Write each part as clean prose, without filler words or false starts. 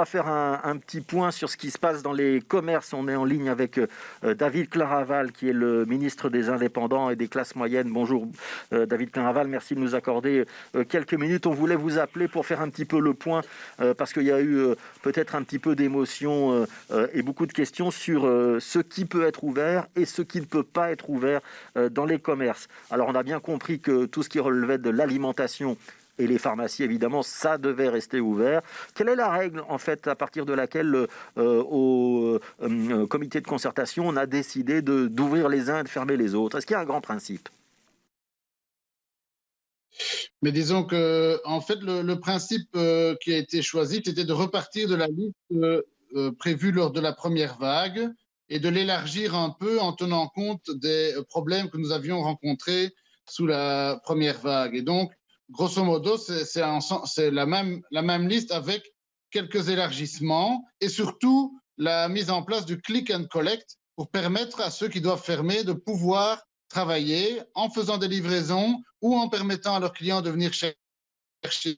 va faire un petit point sur ce qui se passe dans les commerces. On est en ligne avec David Claraval, qui est le ministre des Indépendants et des classes moyennes. Bonjour David Claraval, merci de nous accorder quelques minutes. On voulait vous appeler pour faire un petit peu le point, parce qu'il y a eu peut-être un petit peu d'émotion et beaucoup de questions sur ce qui peut être ouvert et ce qui ne peut pas être ouvert dans les commerces. Alors on a bien compris que tout ce qui relevait de l'alimentation et les pharmacies, évidemment, ça devait rester ouvert. Quelle est la règle, en fait, à partir de laquelle, au comité de concertation, on a décidé d'ouvrir les uns et de fermer les autres? Est-ce qu'il y a un grand principe? Mais disons que, en fait, le principe qui a été choisi, c'était de repartir de la liste prévue lors de la première vague et de l'élargir un peu en tenant compte des problèmes que nous avions rencontrés sous la première vague. Et donc, grosso modo, c'est la même liste avec quelques élargissements et surtout la mise en place du click and collect pour permettre à ceux qui doivent fermer de pouvoir travailler en faisant des livraisons ou en permettant à leurs clients de venir chercher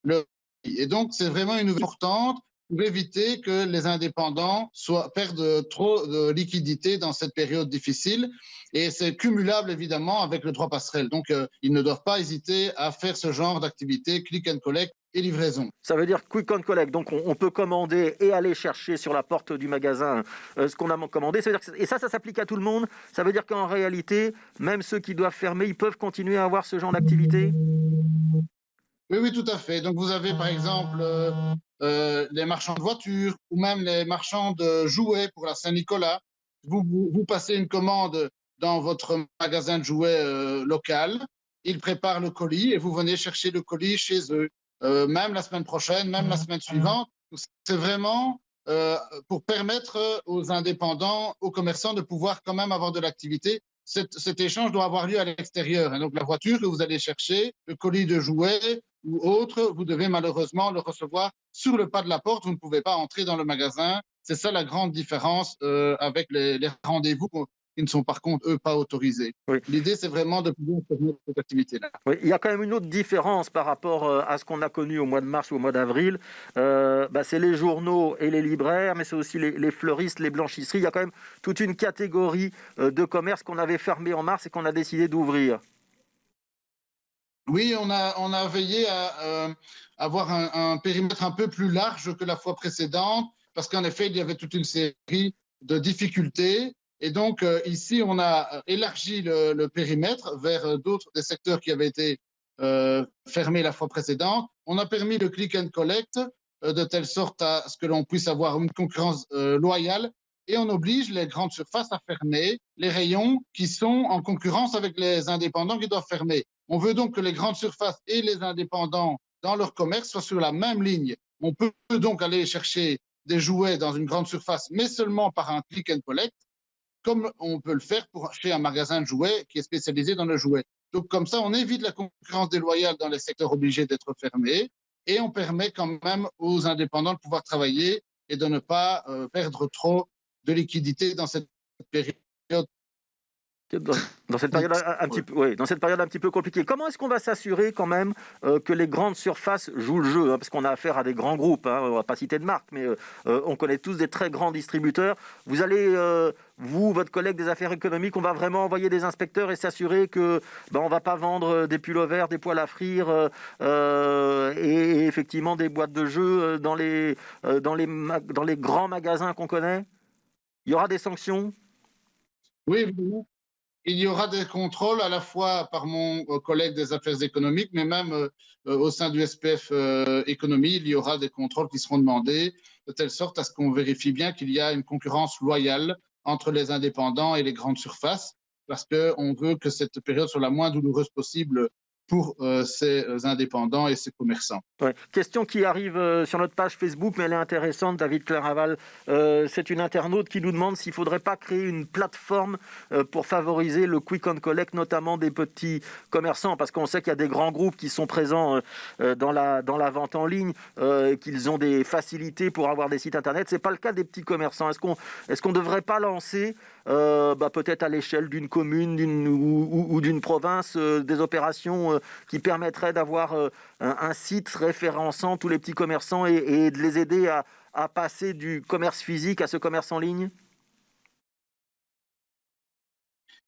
le. Et donc, c'est vraiment une ouverture importante pour éviter que les indépendants perdent trop de liquidités dans cette période difficile. Et c'est cumulable, évidemment, avec le droit passerelle. Donc, ils ne doivent pas hésiter à faire ce genre d'activité, click and collect et livraison. Ça veut dire quick and collect. Donc, on peut commander et aller chercher sur la porte du magasin ce qu'on a commandé. Ça veut dire et ça s'applique à tout le monde. Ça veut dire qu'en réalité, même ceux qui doivent fermer, ils peuvent continuer à avoir ce genre d'activité? Oui, oui, tout à fait. Donc, vous avez par exemple les marchands de voitures ou même les marchands de jouets pour la Saint-Nicolas. Vous passez une commande dans votre magasin de jouets local, ils préparent le colis et vous venez chercher le colis chez eux, même la semaine prochaine, même la semaine suivante. C'est vraiment pour permettre aux indépendants, aux commerçants de pouvoir quand même avoir de l'activité. Cet échange doit avoir lieu à l'extérieur. Et donc, la voiture que vous allez chercher, le colis de jouets ou autre, vous devez malheureusement le recevoir sur le pas de la porte. Vous ne pouvez pas entrer dans le magasin. C'est ça la grande différence avec les rendez-vous qui ne sont par contre, eux, pas autorisés. Oui. L'idée, c'est vraiment de pouvoir permettre cette activité-là. Oui, il y a quand même une autre différence par rapport à ce qu'on a connu au mois de mars ou au mois d'avril. C'est les journaux et les libraires, mais c'est aussi les fleuristes, les blanchisseries. Il y a quand même toute une catégorie de commerces qu'on avait fermés en mars et qu'on a décidé d'ouvrir. Oui, on a veillé à avoir un périmètre un peu plus large que la fois précédente, parce qu'en effet, il y avait toute une série de difficultés. Et donc, ici, on a élargi le périmètre vers d'autres des secteurs qui avaient été fermés la fois précédente. On a permis le click and collect de telle sorte à ce que l'on puisse avoir une concurrence loyale. Et on oblige les grandes surfaces à fermer les rayons qui sont en concurrence avec les indépendants qui doivent fermer. On veut donc que les grandes surfaces et les indépendants dans leur commerce soient sur la même ligne. On peut donc aller chercher des jouets dans une grande surface, mais seulement par un click and collect, comme on peut le faire chez un magasin de jouets qui est spécialisé dans le jouet. Donc comme ça, on évite la concurrence déloyale dans les secteurs obligés d'être fermés et on permet quand même aux indépendants de pouvoir travailler et de ne pas perdre trop de liquidité dans cette période. Dans cette période dans cette période un petit peu compliquée. Comment est-ce qu'on va s'assurer quand même que les grandes surfaces jouent le jeu, hein, parce qu'on a affaire à des grands groupes, hein, on ne va pas citer de marque, mais on connaît tous des très grands distributeurs. Vous allez, vous, votre collègue des affaires économiques, on va vraiment envoyer des inspecteurs et s'assurer que on ne va pas vendre des pullovers, des poêles à frire et effectivement des boîtes de jeux dans les grands magasins qu'on connaît? Il y aura des sanctions? Oui, évidemment. Il y aura des contrôles à la fois par mon collègue des affaires économiques, mais même au sein du SPF économie, il y aura des contrôles qui seront demandés de telle sorte à ce qu'on vérifie bien qu'il y a une concurrence loyale entre les indépendants et les grandes surfaces, parce qu'on veut que cette période soit la moins douloureuse possible pour ces indépendants et ces commerçants. Ouais. Question qui arrive sur notre page Facebook, mais elle est intéressante, David Claraval. C'est une internaute qui nous demande s'il ne faudrait pas créer une plateforme pour favoriser le quick and collect, notamment des petits commerçants, parce qu'on sait qu'il y a des grands groupes qui sont présents dans la vente en ligne, qu'ils ont des facilités pour avoir des sites internet. Ce n'est pas le cas des petits commerçants. Est-ce qu'on ne devrait pas lancer peut-être à l'échelle d'une commune ou d'une province, des opérations qui permettraient d'avoir un site référençant tous les petits commerçants et de les aider à passer du commerce physique à ce commerce en ligne?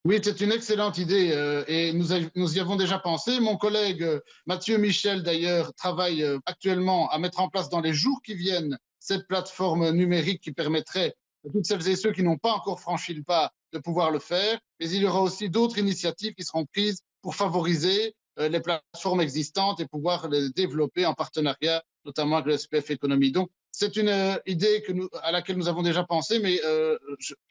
Oui, c'est une excellente idée et nous y avons déjà pensé. Mon collègue Mathieu Michel, d'ailleurs, travaille actuellement à mettre en place dans les jours qui viennent cette plateforme numérique qui permettrait à toutes celles et ceux qui n'ont pas encore franchi le pas de pouvoir le faire. Mais il y aura aussi d'autres initiatives qui seront prises pour favoriser les plateformes existantes et pouvoir les développer en partenariat, notamment avec le SPF Économie. Donc, c'est une idée à laquelle nous avons déjà pensé, mais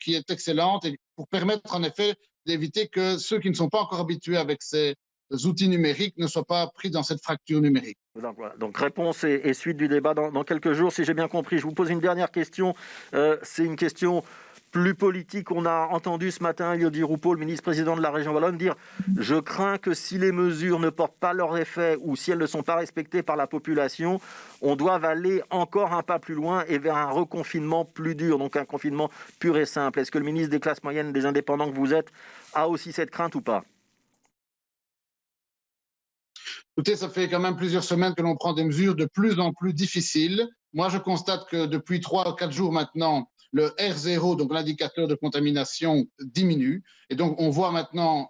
qui est excellente et pour permettre en effet d'éviter que ceux qui ne sont pas encore habitués avec ces outils numériques ne soient pas pris dans cette fracture numérique. Donc, voilà. Donc réponse et suite du débat dans quelques jours, si j'ai bien compris. Je vous pose une dernière question. C'est une question plus politique. On a entendu ce matin Elodie Roupeau, le ministre-président de la région Wallonne, dire « Je crains que si les mesures ne portent pas leur effet ou si elles ne sont pas respectées par la population, on doive aller encore un pas plus loin et vers un reconfinement plus dur, donc un confinement pur et simple. » Est-ce que le ministre des classes moyennes, des indépendants que vous êtes, a aussi cette crainte ou pas? Écoutez, ça fait quand même plusieurs semaines que l'on prend des mesures de plus en plus difficiles. Moi, je constate que depuis 3 ou 4 jours maintenant, le R0, donc l'indicateur de contamination, diminue. Et donc, on voit maintenant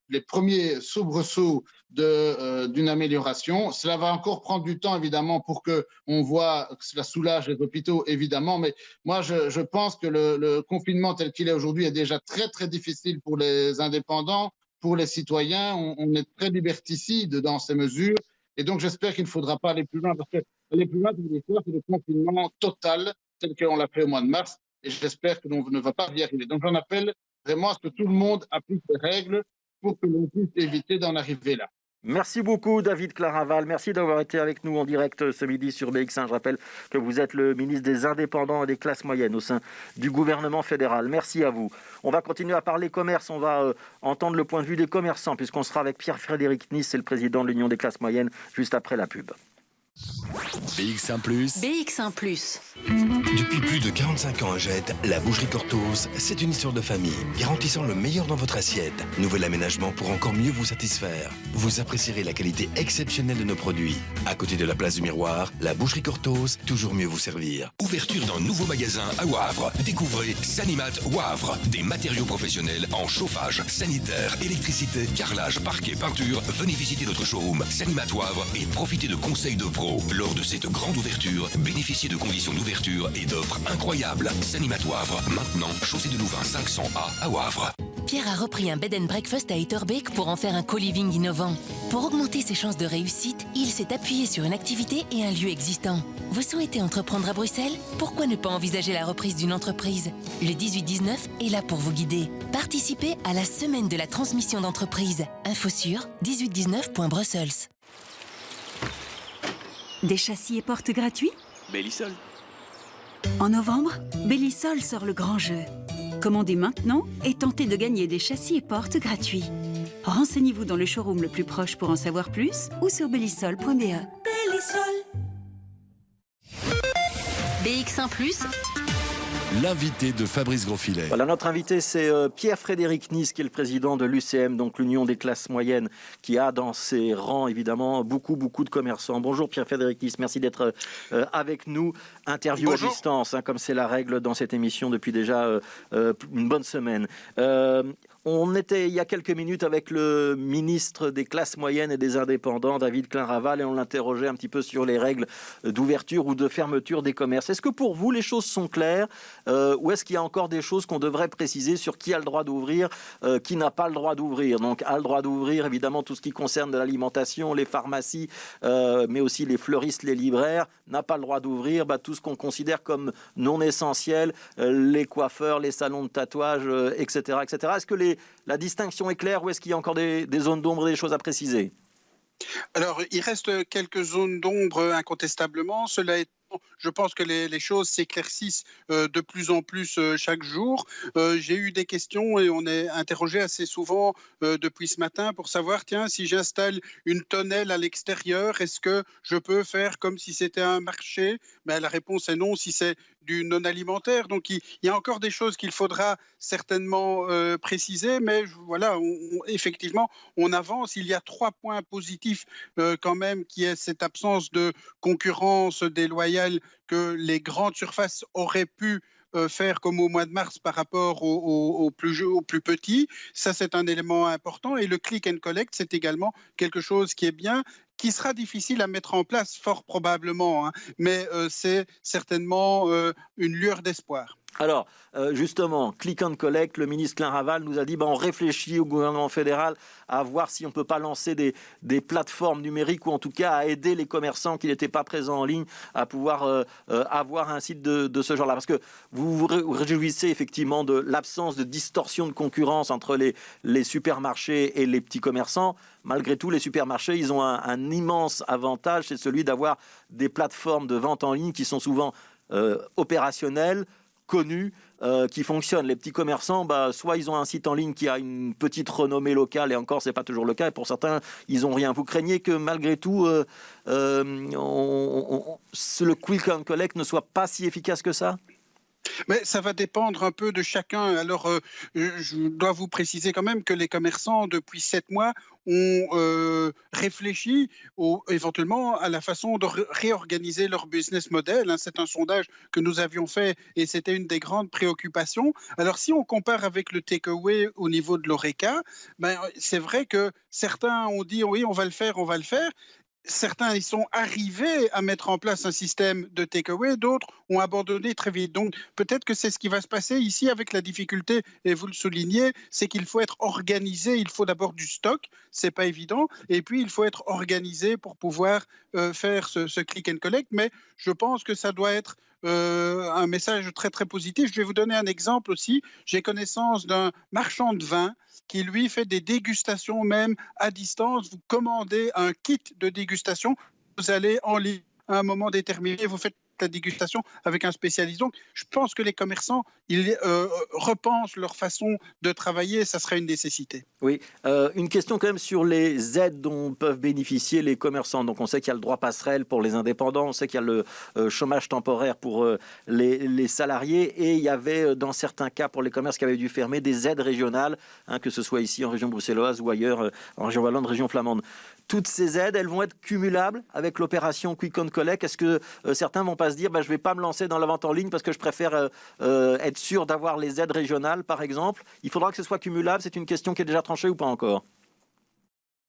les premiers soubresauts d'une amélioration. Cela va encore prendre du temps, évidemment, pour qu'on voit que cela soulage les hôpitaux, évidemment. Mais moi, je pense que le confinement tel qu'il est aujourd'hui est déjà très, très difficile pour les indépendants. Pour les citoyens, on est très liberticide dans ces mesures. Et donc, j'espère qu'il ne faudra pas aller plus loin, parce qu'aller plus loin, c'est le confinement total, tel qu'on l'a fait au mois de mars. Et j'espère que l'on ne va pas y arriver. Donc, j'en appelle vraiment à ce que tout le monde applique les règles pour que l'on puisse éviter d'en arriver là. Merci beaucoup, David Claraval. Merci d'avoir été avec nous en direct ce midi sur BX1. Je rappelle que vous êtes le ministre des Indépendants et des classes moyennes au sein du gouvernement fédéral. Merci à vous. On va continuer à parler commerce. On va entendre le point de vue des commerçants, puisqu'on sera avec Pierre-Frédéric Nice, c'est le président de l'Union des classes moyennes, juste après la pub. BX1 +. BX1 +. Depuis plus de 45 ans à Jette, la boucherie Cortose, c'est une histoire de famille, garantissant le meilleur dans votre assiette. Nouvel aménagement pour encore mieux vous satisfaire. Vous apprécierez la qualité exceptionnelle de nos produits. À côté de la place du Miroir, la boucherie Cortose, toujours mieux vous servir. Ouverture d'un nouveau magasin à Wavre. Découvrez Sanimat Wavre. Des matériaux professionnels en chauffage, sanitaire, électricité, carrelage, parquet, peinture. Venez visiter notre showroom Sanimat Wavre et profitez de conseils de pro. Lors de cette grande ouverture, bénéficiez de conditions d'ouverture et d'offres incroyables. Sanimat Wavre, maintenant, chaussée de Louvain 500A à Wavre. Pierre a repris un bed and breakfast à Etterbeek pour en faire un co-living innovant. Pour augmenter ses chances de réussite, il s'est appuyé sur une activité et un lieu existant. Vous souhaitez entreprendre à Bruxelles? Pourquoi ne pas envisager la reprise d'une entreprise? Le 18-19 est là pour vous guider. Participez à la semaine de la transmission d'entreprise. Info sur 1819.brussels. Des châssis et portes gratuits? Bellisol. En novembre, Bellisol sort le grand jeu. Commandez maintenant et tentez de gagner des châssis et portes gratuits. Renseignez-vous dans le showroom le plus proche pour en savoir plus ou sur bellisol.be. Bellisol. BX1 +. L'invité de Fabrice Grosfilet. Voilà, notre invité, c'est Pierre-Frédéric Nice, qui est le président de l'UCM, donc l'Union des classes moyennes, qui a dans ses rangs, évidemment, beaucoup de commerçants. Bonjour Pierre-Frédéric Nice, merci d'être avec nous. Interview Bonjour. À distance, comme c'est la règle dans cette émission depuis déjà une bonne semaine. On était il y a quelques minutes avec le ministre des classes moyennes et des indépendants, David Claraval, et on l'interrogeait un petit peu sur les règles d'ouverture ou de fermeture des commerces. Est-ce que pour vous, les choses sont claires ou est-ce qu'il y a encore des choses qu'on devrait préciser sur qui a le droit d'ouvrir, qui n'a pas le droit d'ouvrir? Donc, a le droit d'ouvrir, évidemment, tout ce qui concerne de l'alimentation, les pharmacies, mais aussi les fleuristes, les libraires, n'a pas le droit d'ouvrir tout ce qu'on considère comme non essentiel, les coiffeurs, les salons de tatouage, etc., etc. Est-ce que la distinction est claire ou est-ce qu'il y a encore des zones d'ombre, des choses à préciser? Alors, il reste quelques zones d'ombre incontestablement. Cela je pense que les choses s'éclaircissent de plus en plus chaque jour. J'ai eu des questions et on est interrogé assez souvent depuis ce matin pour savoir, tiens, si j'installe une tonnelle à l'extérieur, est-ce que je peux faire comme si c'était un marché? Ben, la réponse est non, si c'est du non alimentaire. Donc il y a encore des choses qu'il faudra certainement préciser, mais voilà, effectivement, on avance. Il y a 3 points positifs quand même, qui est cette absence de concurrence déloyale que les grandes surfaces auraient pu faire comme au mois de mars par rapport aux plus petits. Ça, c'est un élément important. Et le click and collect, c'est également quelque chose qui est bien, qui sera difficile à mettre en place, fort probablement, hein, mais c'est certainement une lueur d'espoir. Alors, justement, click and collect, le ministre Claraval nous a dit on réfléchit au gouvernement fédéral à voir si on ne peut pas lancer des plateformes numériques ou en tout cas à aider les commerçants qui n'étaient pas présents en ligne à pouvoir avoir un site de ce genre-là. Parce que vous vous réjouissez effectivement de l'absence de distorsion de concurrence entre les supermarchés et les petits commerçants. Malgré tout, les supermarchés, ils ont un immense avantage, c'est celui d'avoir des plateformes de vente en ligne qui sont souvent opérationnelles, connus, qui fonctionnent. Les petits commerçants, soit ils ont un site en ligne qui a une petite renommée locale, et encore, c'est pas toujours le cas, et pour certains, ils n'ont rien. Vous craignez que malgré tout, le quick and collect ne soit pas si efficace que ça ? Mais ça va dépendre un peu de chacun. Alors, je dois vous préciser quand même que les commerçants, depuis 7 mois, ont réfléchi éventuellement à la façon de réorganiser leur business model. Hein. C'est un sondage que nous avions fait et c'était une des grandes préoccupations. Alors, si on compare avec le takeaway au niveau de l'Horeca, c'est vrai que certains ont dit oui, on va le faire, on va le faire. Certains ils sont arrivés à mettre en place un système de takeaway, d'autres ont abandonné très vite. Donc peut-être que c'est ce qui va se passer ici avec la difficulté, et vous le soulignez, c'est qu'il faut être organisé. Il faut d'abord du stock, c'est pas évident, et puis il faut être organisé pour pouvoir faire ce click and collect. Mais je pense que ça doit être un message très très positif. Je vais vous donner un exemple aussi. J'ai connaissance d'un marchand de vin qui lui fait des dégustations même à distance. Vous commandez un kit de dégustation, vous allez en ligne à un moment déterminé, vous faites la dégustation avec un spécialiste. Donc, je pense que les commerçants, ils repensent leur façon de travailler, ça serait une nécessité. Oui, une question quand même sur les aides dont peuvent bénéficier les commerçants. Donc, on sait qu'il y a le droit passerelle pour les indépendants, on sait qu'il y a le chômage temporaire pour les salariés, et il y avait, dans certains cas, pour les commerces qui avaient dû fermer, des aides régionales, que ce soit ici en région bruxelloise ou ailleurs, en région wallonne, région flamande. Toutes ces aides, elles vont être cumulables avec l'opération Quick and Collect. Est-ce que certains vont pas se dire je ne vais pas me lancer dans la vente en ligne parce que je préfère être sûr d'avoir les aides régionales, par exemple? Il faudra que ce soit cumulable. C'est une question qui est déjà tranchée ou pas encore?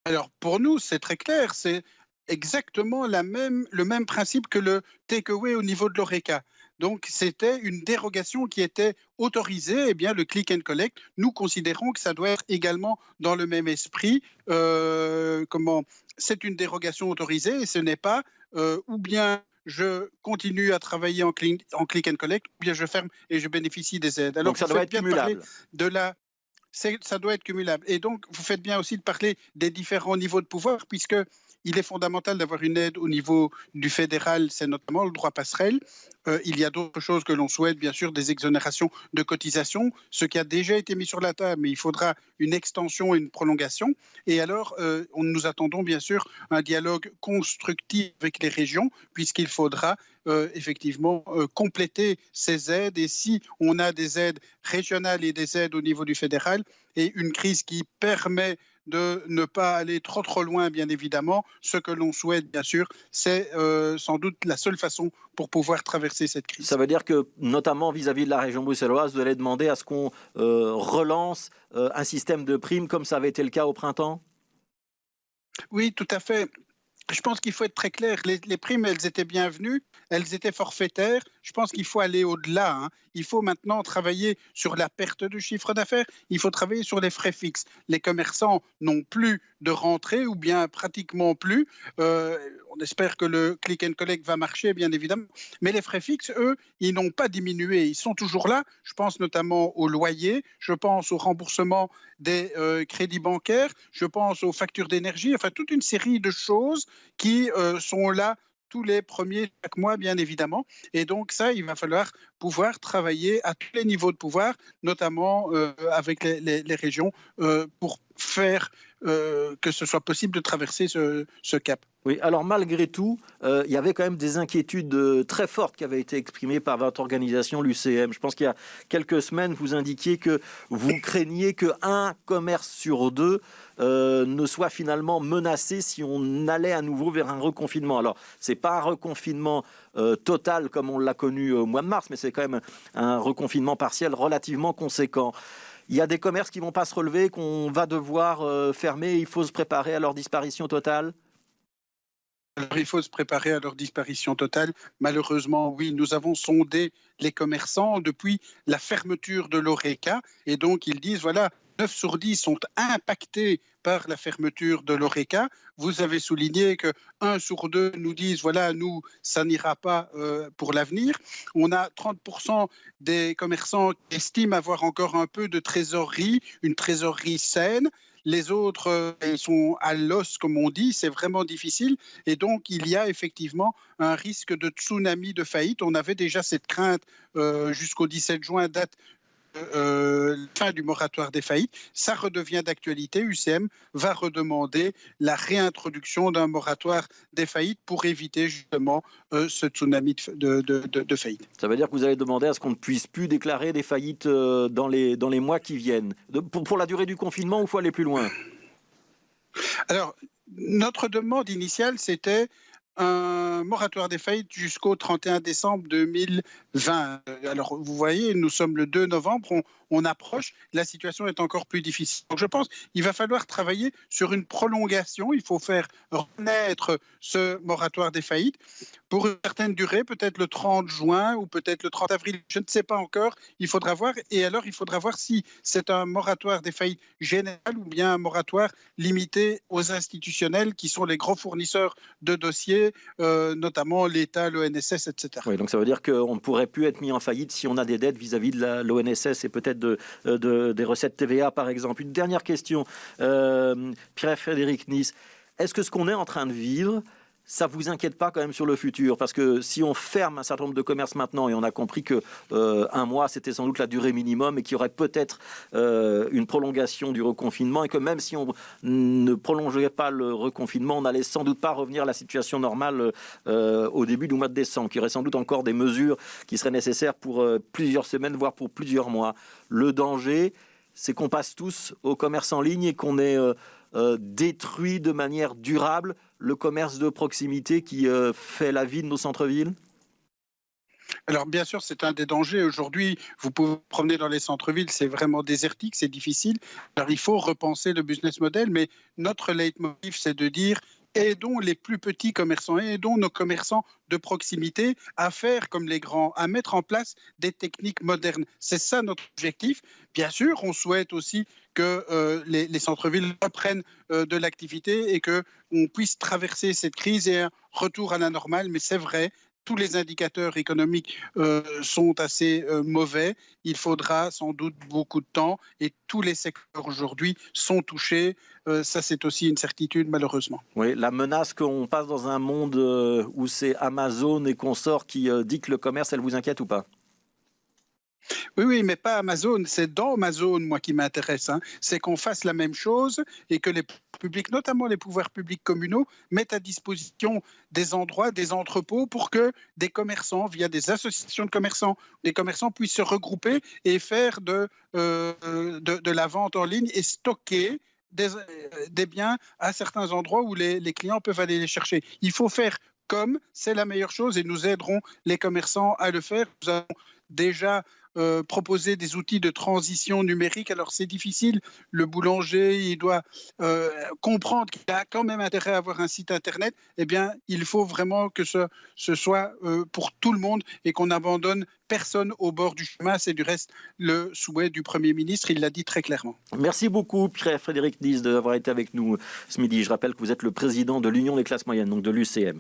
Alors, pour nous, c'est très clair. C'est exactement le même principe que le takeaway au niveau de l'Horeca. Donc, c'était une dérogation qui était autorisée. Eh bien, le click and collect, nous considérons que ça doit être également dans le même esprit. C'est une dérogation autorisée et ce n'est pas ou bien je continue à travailler en click and collect, ou bien je ferme et je bénéficie des aides. Alors, donc, ça doit être cumulable. Ça doit être cumulable. Et donc, vous faites bien aussi de parler des différents niveaux de pouvoir, puisque il est fondamental d'avoir une aide au niveau du fédéral, c'est notamment le droit passerelle. Il y a d'autres choses que l'on souhaite, bien sûr, des exonérations de cotisations, ce qui a déjà été mis sur la table, mais il faudra une extension et une prolongation. Et alors, nous attendons bien sûr un dialogue constructif avec les régions, puisqu'il faudra effectivement compléter ces aides. Et si on a des aides régionales et des aides au niveau du fédéral, et une crise qui permet de ne pas aller trop loin, bien évidemment. Ce que l'on souhaite, bien sûr, c'est sans doute la seule façon pour pouvoir traverser cette crise. Ça veut dire que, notamment vis-à-vis de la région bruxelloise, vous allez demander à ce qu'on relance un système de primes comme ça avait été le cas au printemps? Oui, tout à fait. Je pense qu'il faut être très clair. Les primes, elles étaient bienvenues, elles étaient forfaitaires. Je pense qu'il faut aller au-delà. Hein. Il faut maintenant travailler sur la perte de chiffre d'affaires. Il faut travailler sur les frais fixes. Les commerçants n'ont plus de rentrée ou bien pratiquement plus. On espère que le click and collect va marcher, bien évidemment. Mais les frais fixes, eux, ils n'ont pas diminué. Ils sont toujours là. Je pense notamment au loyer. Je pense au remboursement des crédits bancaires. Je pense aux factures d'énergie. Enfin, toute une série de choses qui sont là tous les premiers chaque mois, bien évidemment. Et donc ça, il va falloir pouvoir travailler à tous les niveaux de pouvoir, notamment avec les régions, pour faire que ce soit possible de traverser ce cap. Oui, alors malgré tout, il y avait quand même des inquiétudes très fortes qui avaient été exprimées par votre organisation, l'UCM. Je pense qu'il y a quelques semaines, vous indiquiez que vous craigniez qu'un commerce sur deux ne soit finalement menacé si on allait à nouveau vers un reconfinement. Alors, ce n'est pas un reconfinement total comme on l'a connu au mois de mars, mais c'est quand même un reconfinement partiel relativement conséquent. Il y a des commerces qui ne vont pas se relever, qu'on va devoir fermer, il faut se préparer à leur disparition totale. Alors, il faut se préparer à leur disparition totale. Malheureusement, oui, nous avons sondé les commerçants depuis la fermeture de l'Horeca. Et donc, ils disent, voilà, 9 sur 10 sont impactés par la fermeture de l'Horeca. Vous avez souligné que 1 sur 2 nous disent, voilà, nous, ça n'ira pas pour l'avenir. On a 30% des commerçants qui estiment avoir encore un peu de trésorerie, une trésorerie saine. Les autres ils sont à l'os, comme on dit, c'est vraiment difficile. Et donc, il y a effectivement un risque de tsunami de faillite. On avait déjà cette crainte jusqu'au 17 juin, date fin du moratoire des faillites. Ça redevient d'actualité. UCM va redemander la réintroduction d'un moratoire des faillites pour éviter justement ce tsunami de faillite. Ça veut dire que vous allez demander à ce qu'on ne puisse plus déclarer des faillites dans les mois qui viennent. Pour la durée du confinement, ou il faut aller plus loin? Alors, notre demande initiale, c'était un moratoire des faillites jusqu'au 31 décembre 2020. Alors, vous voyez, nous sommes le 2 novembre, on approche, la situation est encore plus difficile. Donc, je pense qu'il va falloir travailler sur une prolongation. Il faut faire renaître ce moratoire des faillites pour une certaine durée, peut-être le 30 juin ou peut-être le 30 avril. Je ne sais pas encore, il faudra voir. Et alors, il faudra voir si c'est un moratoire des faillites général ou bien un moratoire limité aux institutionnels qui sont les gros fournisseurs de dossiers, notamment l'État, l'ONSS, etc. Oui, donc ça veut dire qu'on ne pourrait plus être mis en faillite si on a des dettes vis-à-vis de l'ONSS et peut-être des recettes TVA, par exemple. Une dernière question, Pierre-Frédéric Nice. Est-ce que ce qu'on est en train de vivre, ça ne vous inquiète pas quand même sur le futur? Parce que si on ferme un certain nombre de commerces maintenant, et on a compris que 1 mois, c'était sans doute la durée minimum, et qu'il y aurait peut-être une prolongation du reconfinement, et que même si on ne prolongeait pas le reconfinement, on n'allait sans doute pas revenir à la situation normale au début du mois de décembre, qu'il y aurait sans doute encore des mesures qui seraient nécessaires pour plusieurs semaines, voire pour plusieurs mois. Le danger, c'est qu'on passe tous au commerce en ligne et qu'on ait détruit de manière durable le commerce de proximité qui fait la vie de nos centres-villes? Alors bien sûr, c'est un des dangers. Aujourd'hui, vous pouvez vous promener dans les centres-villes, c'est vraiment désertique, c'est difficile. Alors il faut repenser le business model, mais notre leitmotiv, c'est de dire aidons les plus petits commerçants, aidons nos commerçants de proximité à faire comme les grands, à mettre en place des techniques modernes. C'est ça notre objectif. Bien sûr, on souhaite aussi que les centres-villes reprennent de l'activité et qu'on puisse traverser cette crise et un retour à la normale, mais c'est vrai, tous les indicateurs économiques sont assez mauvais. Il faudra sans doute beaucoup de temps et tous les secteurs aujourd'hui sont touchés. Ça, c'est aussi une certitude, malheureusement. Oui, la menace qu'on passe dans un monde où c'est Amazon et consorts qui dictent le commerce, elle vous inquiète ou pas? Oui, mais pas Amazon. C'est dans Amazon, moi, qui m'intéresse. C'est qu'on fasse la même chose et que les publics, notamment les pouvoirs publics communaux, mettent à disposition des endroits, des entrepôts pour que des commerçants, via des associations de commerçants, les commerçants puissent se regrouper et faire de la vente en ligne et stocker des biens à certains endroits où les clients peuvent aller les chercher. Il faut faire comme, c'est la meilleure chose et nous aiderons les commerçants à le faire. Nous avons déjà proposer des outils de transition numérique. Alors c'est difficile, le boulanger il doit comprendre qu'il a quand même intérêt à avoir un site internet. Eh bien il faut vraiment que ce soit pour tout le monde et qu'on n'abandonne personne au bord du chemin. C'est du reste le souhait du Premier ministre, il l'a dit très clairement. Merci beaucoup Pierre-Frédéric Nice d'avoir été avec nous ce midi. Je rappelle que vous êtes le président de l'Union des classes moyennes, donc de l'UCM.